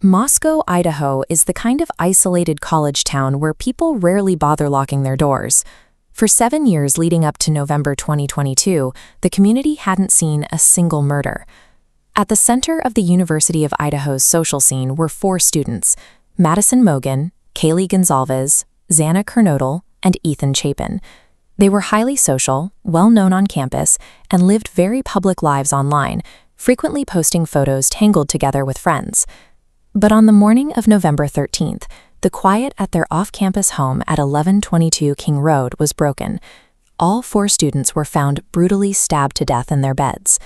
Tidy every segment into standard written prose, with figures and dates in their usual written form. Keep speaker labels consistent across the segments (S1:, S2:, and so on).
S1: Moscow, Idaho is the kind of isolated college town where people rarely bother locking their doors. For 7 years leading up to November 2022, the community hadn't seen a single murder. At the center of the University of Idaho's social scene were 4 students: Madison Mogen, Kaylee Gonzalez, Xana Kernodle, and Ethan Chapin. They were highly social, well-known on campus, and lived very public lives online, frequently posting photos tangled together with friends. But on the morning of November 13th, the quiet at their off-campus home at 1122 King Road was broken. All 4 students were found brutally stabbed to death in their beds.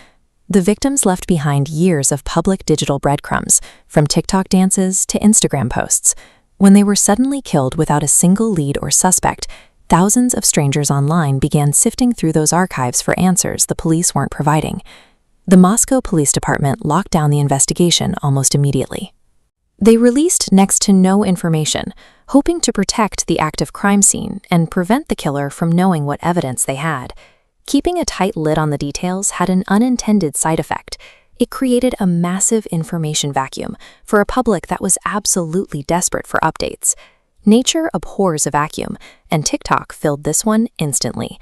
S1: The victims left behind years of public digital breadcrumbs, from TikTok dances to Instagram posts. When they were suddenly killed without a single lead or suspect, thousands of strangers online began sifting through those archives for answers the police weren't providing. The Moscow Police Department locked down the investigation almost immediately. They released next to no information, hoping to protect the active crime scene and prevent the killer from knowing what evidence they had. Keeping a tight lid on the details had an unintended side effect. It created a massive information vacuum for a public that was absolutely desperate for updates. Nature abhors a vacuum, and TikTok filled this one instantly.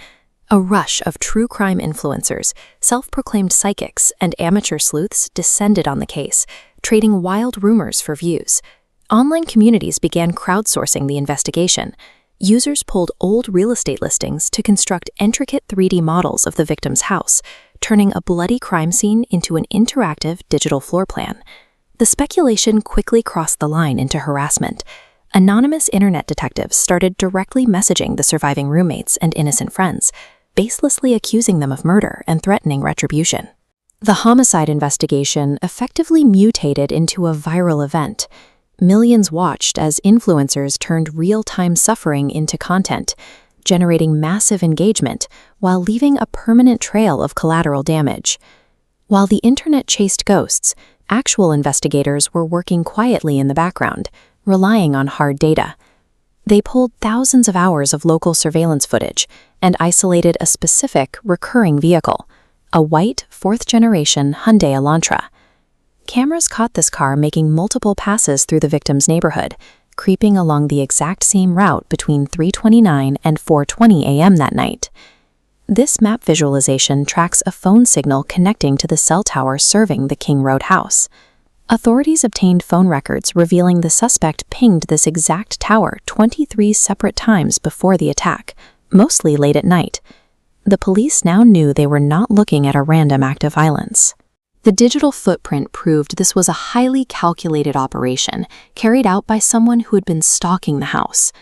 S1: A rush of true crime influencers, self-proclaimed psychics, and amateur sleuths descended on the case, trading wild rumors for views. Online communities began crowdsourcing the investigation. Users pulled old real estate listings to construct intricate 3D models of the victim's house, turning a bloody crime scene into an interactive digital floor plan. The speculation quickly crossed the line into harassment. Anonymous internet detectives started directly messaging the surviving roommates and innocent friends, baselessly accusing them of murder and threatening retribution. The homicide investigation effectively mutated into a viral event. Millions watched as influencers turned real-time suffering into content, generating massive engagement while leaving a permanent trail of collateral damage. While the internet chased ghosts, actual investigators were working quietly in the background, relying on hard data. They pulled thousands of hours of local surveillance footage and isolated a specific, recurring vehicle, a white, 4th-generation Hyundai Elantra. Cameras caught this car making multiple passes through the victim's neighborhood, creeping along the exact same route between 3:29 and 4:20 a.m. that night. This map visualization tracks a phone signal connecting to the cell tower serving the King Road house. Authorities obtained phone records revealing the suspect pinged this exact tower 23 separate times before the attack, mostly late at night. The police now knew they were not looking at a random act of violence. The digital footprint proved this was a highly calculated operation carried out by someone who had been stalking the house.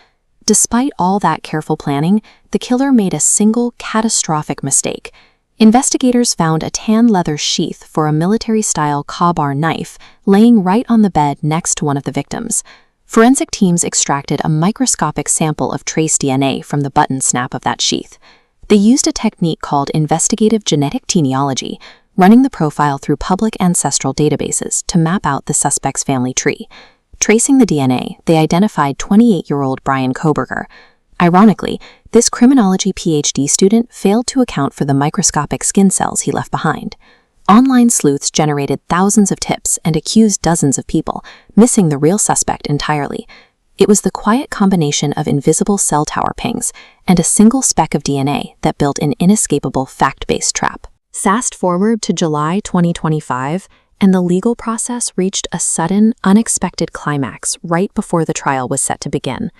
S1: Despite all that careful planning, the killer made a single catastrophic mistake. Investigators found a tan leather sheath for a military-style Ka-bar knife laying right on the bed next to one of the victims. Forensic teams extracted a microscopic sample of trace DNA from the button snap of that sheath. They used a technique called investigative genetic genealogy, running the profile through public ancestral databases to map out the suspect's family tree. Tracing the DNA, they identified 28-year-old Bryan Kohberger. Ironically, this criminology PhD student failed to account for the microscopic skin cells he left behind. Online sleuths generated thousands of tips and accused dozens of people, missing the real suspect entirely. It was the quiet combination of invisible cell tower pings and a single speck of DNA that built an inescapable fact-based trap. Fast forward to July 2025, and the legal process reached a sudden, unexpected climax right before the trial was set to begin.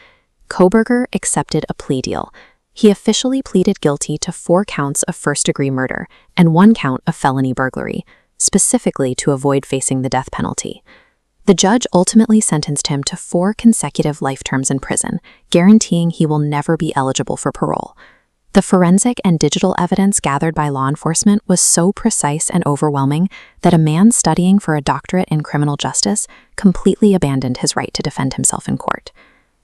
S1: Kohberger accepted a plea deal. He officially pleaded guilty to 4 counts of first-degree murder and 1 count of felony burglary, specifically to avoid facing the death penalty. The judge ultimately sentenced him to 4 consecutive life terms in prison, guaranteeing he will never be eligible for parole. The forensic and digital evidence gathered by law enforcement was so precise and overwhelming that a man studying for a doctorate in criminal justice completely abandoned his right to defend himself in court.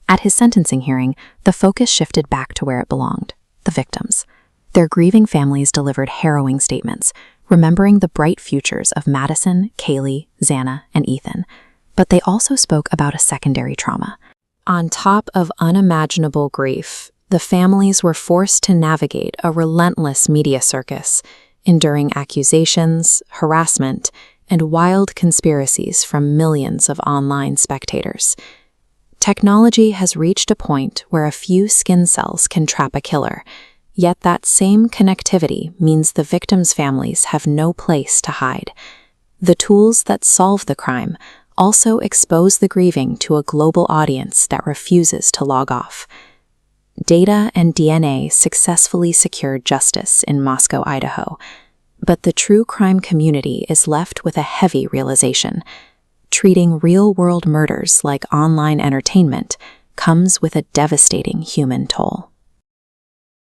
S1: At his sentencing hearing, the focus shifted back to where it belonged: the victims. Their grieving families delivered harrowing statements, remembering the bright futures of Madison, Kaylee, Xana, and Ethan. But they also spoke about a secondary trauma. On top of unimaginable grief, the families were forced to navigate a relentless media circus, enduring accusations, harassment, and wild conspiracies from millions of online spectators. Technology has reached a point where a few skin cells can trap a killer, yet that same connectivity means the victims' families have no place to hide. The tools that solve the crime also expose the grieving to a global audience that refuses to log off. Data and DNA successfully secured justice in Moscow, Idaho, but the true crime community is left with a heavy realization. Treating real-world murders like online entertainment comes with a devastating human toll.